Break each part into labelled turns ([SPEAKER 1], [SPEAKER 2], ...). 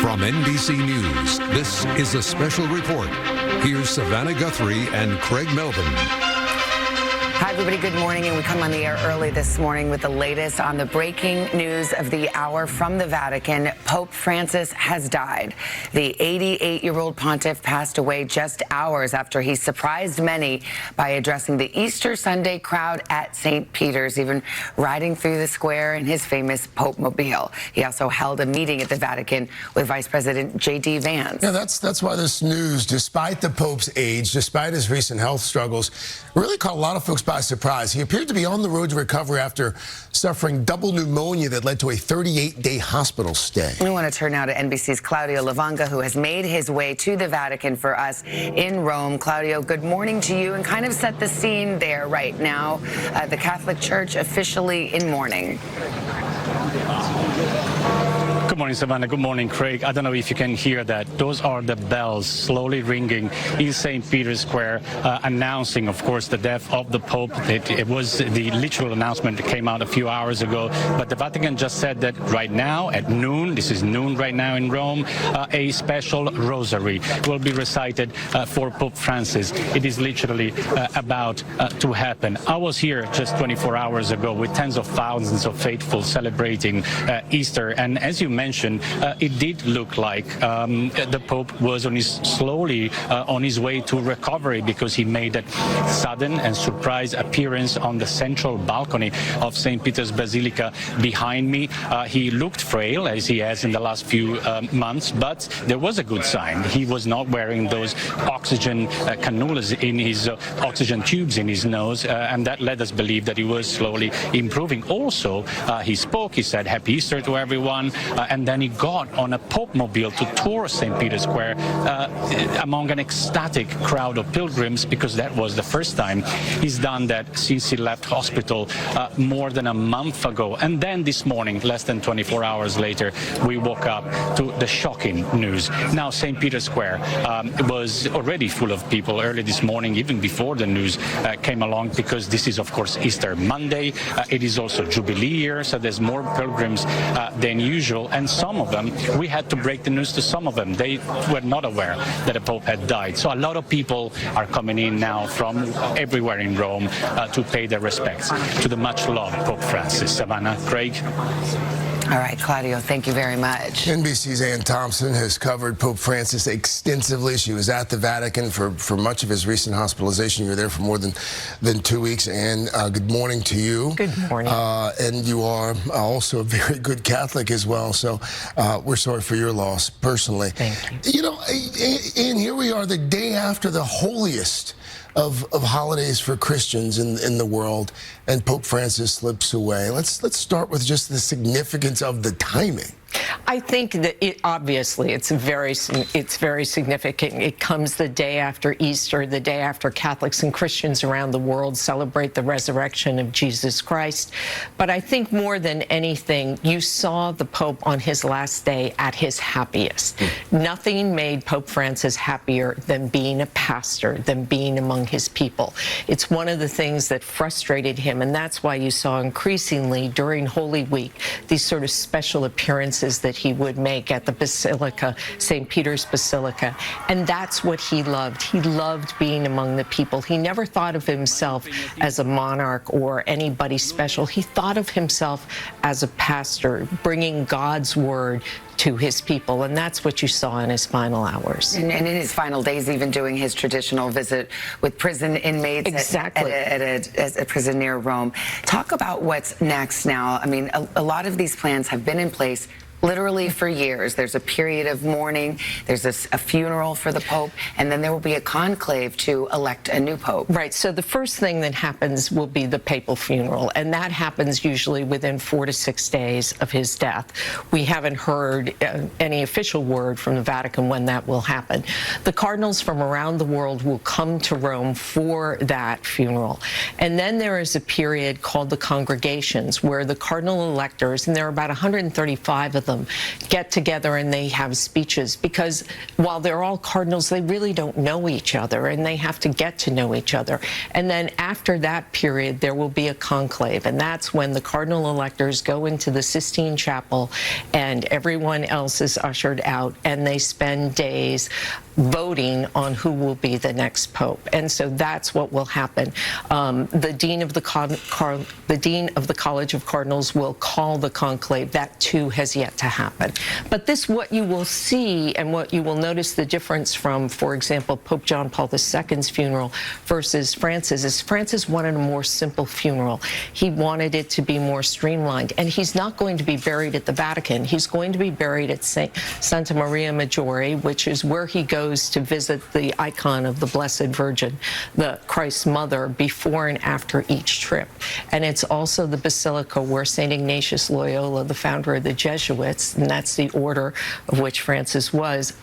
[SPEAKER 1] From NBC News, this is a special report. Here's Savannah Guthrie and Craig Melvin.
[SPEAKER 2] Hi, everybody. Good morning. And we come on the air early this morning with the latest on the breaking news of the hour from the Vatican. Pope Francis has died. The 88-year-old pontiff passed away just hours after he surprised many by addressing the Easter Sunday crowd at St. Peter's, even riding through the square in his famous Pope Mobile. He also held a meeting at the Vatican with Vice President J.D. Vance.
[SPEAKER 3] Yeah, that's why this news, despite the Pope's age, despite his recent health struggles, really caught a lot of folks by surprise. He appeared to be on the road to recovery after suffering double pneumonia that led to a 38-day hospital stay.
[SPEAKER 2] We want to turn now to NBC's Claudio Lavanga, who has made his way to the Vatican for us in Rome. Claudio, good morning to you, and kind of set the scene there right now. The Catholic Church officially in mourning.
[SPEAKER 4] Good morning, Savannah. Good morning, Craig. I don't know if you can hear that. Those are the bells slowly ringing in St. Peter's Square, announcing, of course, the death of the Pope. It was the literal announcement that came out a few hours ago. But the Vatican just said that right now, at noon, this is noon right now in Rome, a special rosary will be recited for Pope Francis. It is literally about to happen. I was here just 24 hours ago with tens of thousands of faithful celebrating Easter. And as you mentioned, it did look like the Pope was slowly on his way to recovery, because he made that sudden and surprise appearance on the central balcony of St. Peter's Basilica behind me. He looked frail, as he has in the last few months, but there was a good sign. He was not wearing those oxygen cannulas in his oxygen tubes in his nose, and that led us believe that he was slowly improving. Also, he spoke, he said, "Happy Easter to everyone," and then he got on a Pope Mobile to tour St. Peter's Square among an ecstatic crowd of pilgrims, because that was the first time he's done that since he left hospital more than a month ago. And then this morning, less than 24 hours later, we woke up to the shocking news. Now, St. Peter's Square was already full of people early this morning, even before the news came along, because this is, of course, Easter Monday. It is also Jubilee year, so there's more pilgrims than usual. And some of them, we had to break the news to some of them. They were not aware that the Pope had died. So a lot of people are coming in now from everywhere in Rome to pay their respects to the much-loved Pope Francis. Savannah, Craig.
[SPEAKER 2] All right, Claudio, thank you very much.
[SPEAKER 3] NBC's Ann Thompson has covered Pope Francis extensively. She was at the Vatican for much of his recent hospitalization. You were there for more than 2 weeks. And good morning to you.
[SPEAKER 5] Good morning.
[SPEAKER 3] And you are also a very good Catholic as well. So we're sorry for your loss personally.
[SPEAKER 5] Thank you.
[SPEAKER 3] You know, and here we are the day after the holiest of holidays for Christians in the world, and Pope Francis slips away. Let's start with just the significance of the timing.
[SPEAKER 5] I think that obviously it's very significant. It comes the day after Easter, the day after Catholics and Christians around the world celebrate the resurrection of Jesus Christ. But I think more than anything, you saw the Pope on his last day at his happiest. Nothing made Pope Francis happier than being a pastor, than being among his people. It's one of the things that frustrated him, and that's why you saw increasingly during Holy Week these sort of special appearances that he would make at the Basilica, St. Peter's Basilica. And that's what he loved. He loved being among the people. He never thought of himself as a monarch or anybody special. He thought of himself as a pastor, bringing God's word to his people, and that's what you saw in his final hours.
[SPEAKER 2] And in his final days, even doing his traditional visit with prison inmates
[SPEAKER 5] exactly.
[SPEAKER 2] at a prison near Rome. Talk about what's next now. I mean, a lot of these plans have been in place literally for years. There's a period of mourning, there's a funeral for the Pope, and then there will be a conclave to elect a new Pope.
[SPEAKER 5] Right, so the first thing that happens will be the papal funeral, and that happens usually within 4 to 6 days of his death. We haven't heard any official word from the Vatican when that will happen. The cardinals from around the world will come to Rome for that funeral. And then there is a period called the congregations, where the cardinal electors, and there are about 135 of them them get together and they have speeches, because while they're all cardinals, they really don't know each other, and they have to get to know each other. And then after that period, there will be a conclave, and that's when the cardinal electors go into the Sistine Chapel and everyone else is ushered out, and they spend days voting on who will be the next pope. And so that's what will happen. The dean of the College of Cardinals will call the conclave. That too has yet to happen. But this, what you will see and what you will notice the difference from, for example, Pope John Paul II's funeral versus Francis, is Francis wanted a more simple funeral. He wanted it to be more streamlined. And he's not going to be buried at the Vatican. He's going to be buried at Santa Maria Maggiore, which is where he goes to visit the icon of the Blessed Virgin, the Christ's mother, before and after each trip. And it's also the basilica where St. Ignatius Loyola, the founder of the Jesuits, and that's the order of which Francis was,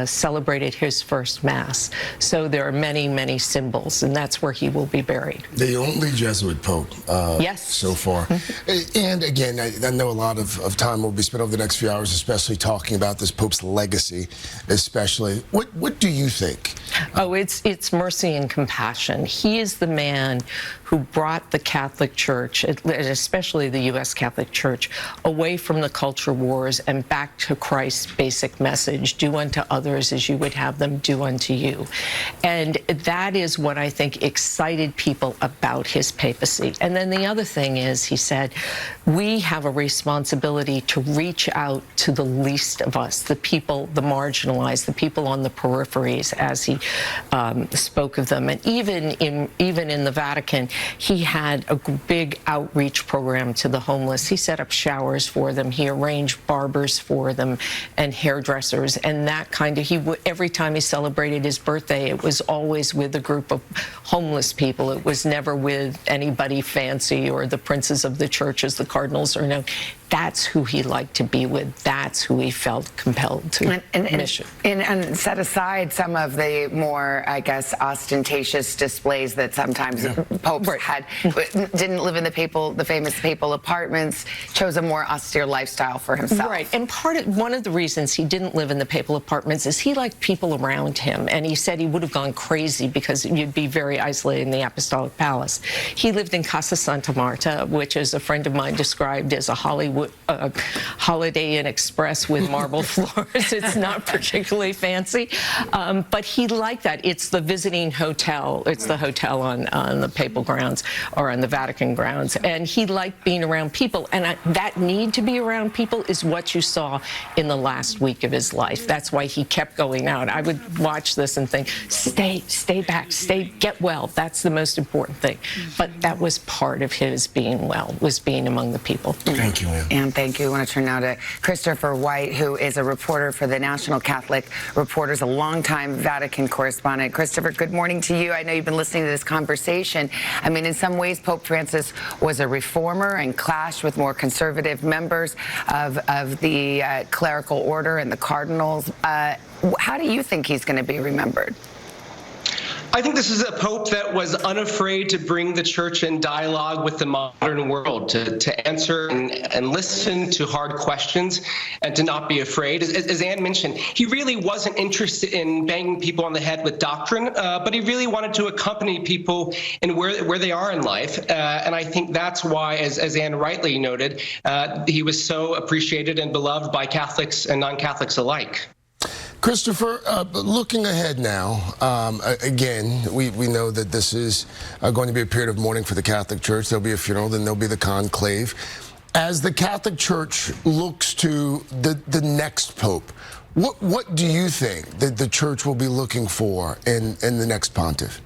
[SPEAKER 5] celebrated his first Mass. So there are many, many symbols, and that's where he will be buried.
[SPEAKER 3] The only Jesuit pope
[SPEAKER 5] yes.
[SPEAKER 3] so far. And again, I know a lot of time will be spent over the next few hours, especially talking about this pope's legacy, especially. What do you think?
[SPEAKER 5] Oh, it's mercy and compassion. He is the man who brought the Catholic Church, especially the U.S. Catholic Church, away from the culture wars and back to Christ's basic message: do unto others as you would have them do unto you. And that is what I think excited people about his papacy. And then the other thing is, he said, we have a responsibility to reach out to the least of us, the people, the marginalized, the people on the peripheries, as he spoke of them. And even in the Vatican, he had a big outreach program to the homeless. He set up showers for them. He arranged barbers for them and hairdressers, and that kind of, every time he celebrated his birthday, it was always with a group of homeless people. It was never with anybody fancy or the princes of the church, as the cardinals are known. That's who he liked to be with. That's who he felt compelled to mission.
[SPEAKER 2] And set aside some of the more, I guess, ostentatious displays that sometimes popes had. Didn't live in the famous papal apartments. Chose a more austere lifestyle for himself.
[SPEAKER 5] Right. And one of the reasons he didn't live in the papal apartments is he liked people around him. And he said he would have gone crazy because you'd be very isolated in the Apostolic Palace. He lived in Casa Santa Marta, which, as a friend of mine described, as a Holiday Inn Express with marble floors. It's not particularly fancy, but he liked that. It's the visiting hotel. It's the hotel on the papal grounds or on the Vatican grounds. And he liked being around people. And that need to be around people is what you saw in the last week of his life. That's why he kept going out. I would watch this and think, stay back, get well. That's the most important thing. But that was part of his being well, was being among the people.
[SPEAKER 3] Thank you, Anne.
[SPEAKER 2] And thank you. I want to turn now to Christopher White, who is a reporter for the National Catholic Reporters, a longtime Vatican correspondent. Christopher, good morning to you. I know you've been listening to this conversation. I mean, in some ways, Pope Francis was a reformer and clashed with more conservative members of the clerical order and the cardinals. How do you think he's going to be remembered?
[SPEAKER 6] I think this is a pope that was unafraid to bring the church in dialogue with the modern world, to answer and listen to hard questions and to not be afraid. As Anne mentioned, he really wasn't interested in banging people on the head with doctrine, but he really wanted to accompany people in where they are in life. And I think that's why, as Anne rightly noted, he was so appreciated and beloved by Catholics and non-Catholics alike.
[SPEAKER 3] Christopher, looking ahead now, again, we know that this is going to be a period of mourning for the Catholic Church. There'll be a funeral, then there'll be the conclave. As the Catholic Church looks to the next pope, what do you think that the Church will be looking for in the next pontiff?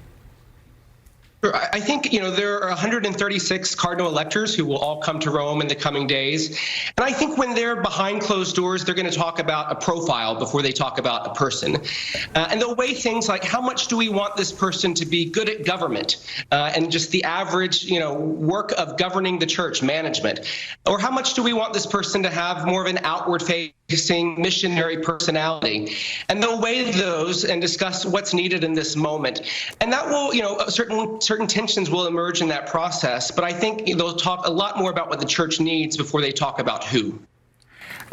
[SPEAKER 6] I think, there are 136 cardinal electors who will all come to Rome in the coming days. And I think when they're behind closed doors, they're going to talk about a profile before they talk about a person. And they'll weigh things like, how much do we want this person to be good at government and just the average, work of governing the church, management? Or how much do we want this person to have more of an outward-facing missionary personality? And they'll weigh those and discuss what's needed in this moment. And that will, certain tensions will emerge in that process, but I think they'll talk a lot more about what the church needs before they talk about who.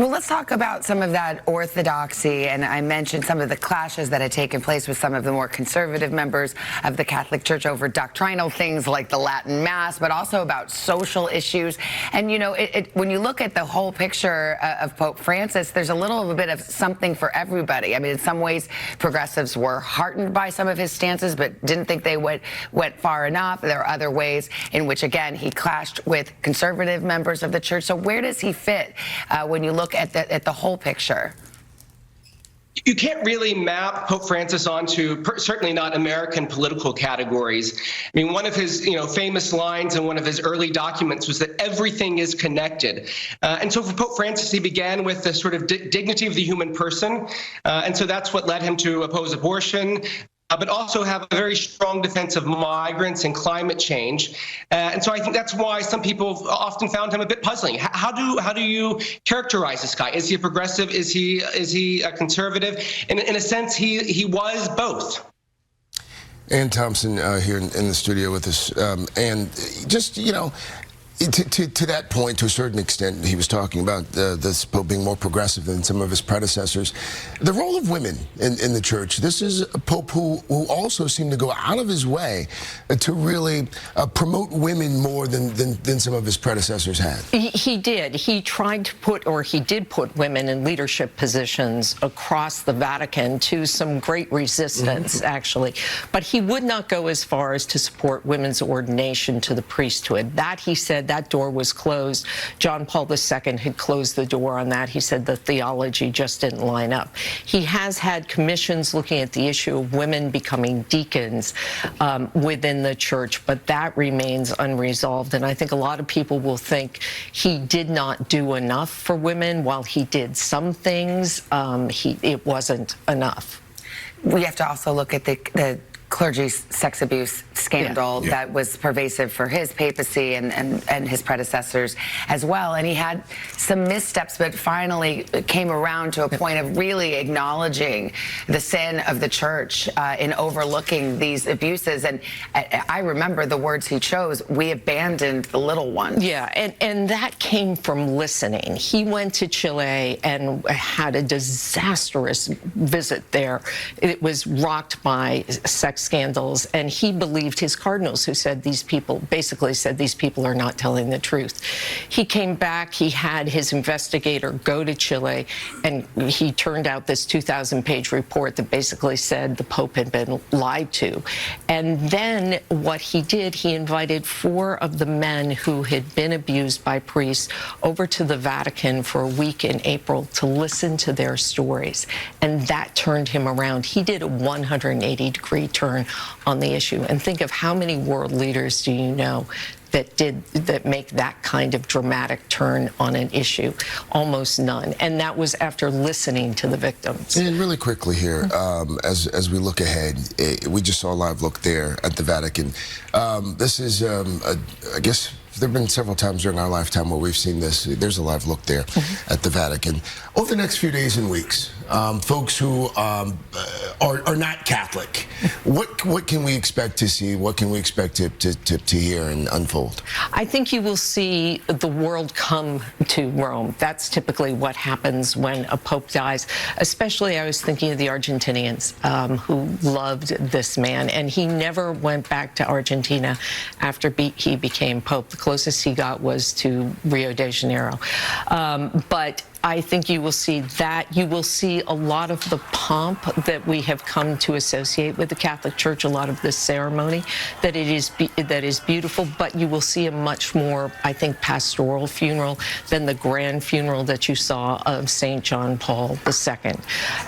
[SPEAKER 2] Well, let's talk about some of that orthodoxy, and I mentioned some of the clashes that had taken place with some of the more conservative members of the Catholic Church over doctrinal things like the Latin Mass, but also about social issues. And, you know, when you look at the whole picture of Pope Francis, there's a little bit of something for everybody. I mean, in some ways, progressives were heartened by some of his stances, but didn't think they went far enough. There are other ways in which, again, he clashed with conservative members of the church. So where does he fit when you look at the whole picture?
[SPEAKER 6] You can't really map Pope Francis onto certainly not American political categories. I mean, one of his famous lines in one of his early documents was that everything is connected. And so for Pope Francis, he began with the sort of dignity of the human person. And so that's what led him to oppose abortion, but also have a very strong defense of migrants and climate change. And so I think that's why some people often found him a bit puzzling. How do you characterize this guy? Is he a progressive? Is he a conservative? In a sense, he was both.
[SPEAKER 3] Ann Thompson here in the studio with us. And just, to that point, to a certain extent, he was talking about this Pope being more progressive than some of his predecessors. The role of women in the church. This is a Pope who also seemed to go out of his way to really promote women more than some of his predecessors had.
[SPEAKER 5] He did. He tried to put, or he did put women in leadership positions across the Vatican to some great resistance, actually. But he would not go as far as to support women's ordination to the priesthood. That, he said, that door was closed. John Paul II had closed the door on that. He said the theology just didn't line up. He has had commissions looking at the issue of women becoming deacons within the church, but that remains unresolved. And I think a lot of people will think he did not do enough for women. While he did some things, it wasn't enough.
[SPEAKER 2] We have to also look at the clergy sex abuse scandal that was pervasive for his papacy and his predecessors as well. And he had some missteps, but finally came around to a point of really acknowledging the sin of the church in overlooking these abuses. And I remember the words he chose: "We abandoned the little ones." Yeah, and that came from listening. He went to Chile and had a disastrous visit there. It was rocked by sex scandals, and he believed his cardinals, who said these people, basically said these people are not telling the truth. He came back, he had his investigator go to Chile, and he turned out this 2,000-page report that basically said the Pope had been lied to. And then what he did, he invited 4 of the men who had been abused by priests over to the Vatican for a week in April to listen to their stories. And that turned him around. He did a 180-degree turn on the issue. And think of how many world leaders do you know that make that kind of dramatic turn on an issue? Almost none. And that was after listening to the victims. And
[SPEAKER 3] really quickly here, as we look ahead, we just saw a live look there at the Vatican. This is, I guess, there have been several times during our lifetime where we've seen this. There's a live look there at the Vatican. Over the next few days and weeks, folks who are not Catholic, what can we expect to see? What can we expect to hear and unfold? I
[SPEAKER 5] think you will see the world come to Rome. That's typically what happens when a pope dies. Especially, I was thinking of the Argentinians who loved this man, and he never went back to Argentina after he became pope. The closest he got was to Rio de Janeiro. But I think you will see that. You will see a lot of the pomp that we have come to associate with the Catholic Church, a lot of this ceremony, that is beautiful, but you will see a much more, I think, pastoral funeral than the grand funeral that you saw of St. John Paul II.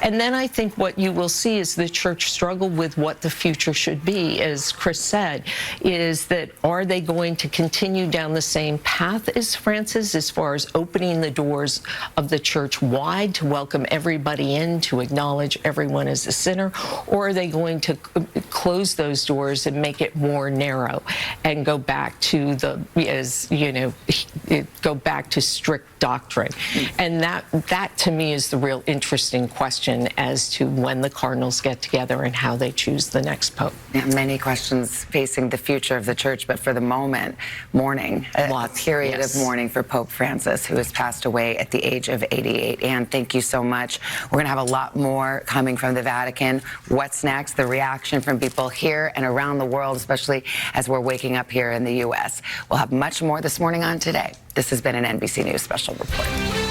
[SPEAKER 5] And then I think what you will see is the Church struggle with what the future should be, as Chris said, is that are they going to continue down the same path as Francis as far as opening the doors of the church wide to welcome everybody in, to acknowledge everyone as a sinner, or are they going to close those doors and make it more narrow and go back to go back to strict doctrine? And that to me is the real interesting question as to when the cardinals get together and how they choose the next pope.
[SPEAKER 2] Yeah, many questions facing the future of the church, but for the moment, mourning, a period of mourning for Pope Francis, who has passed away at the age of of 88. Anne, thank you so much. We're going to have a lot more coming from the Vatican. What's next? The reaction from people here and around the world, especially as we're waking up here in the U.S. We'll have much more this morning on Today. This has been an NBC News Special Report.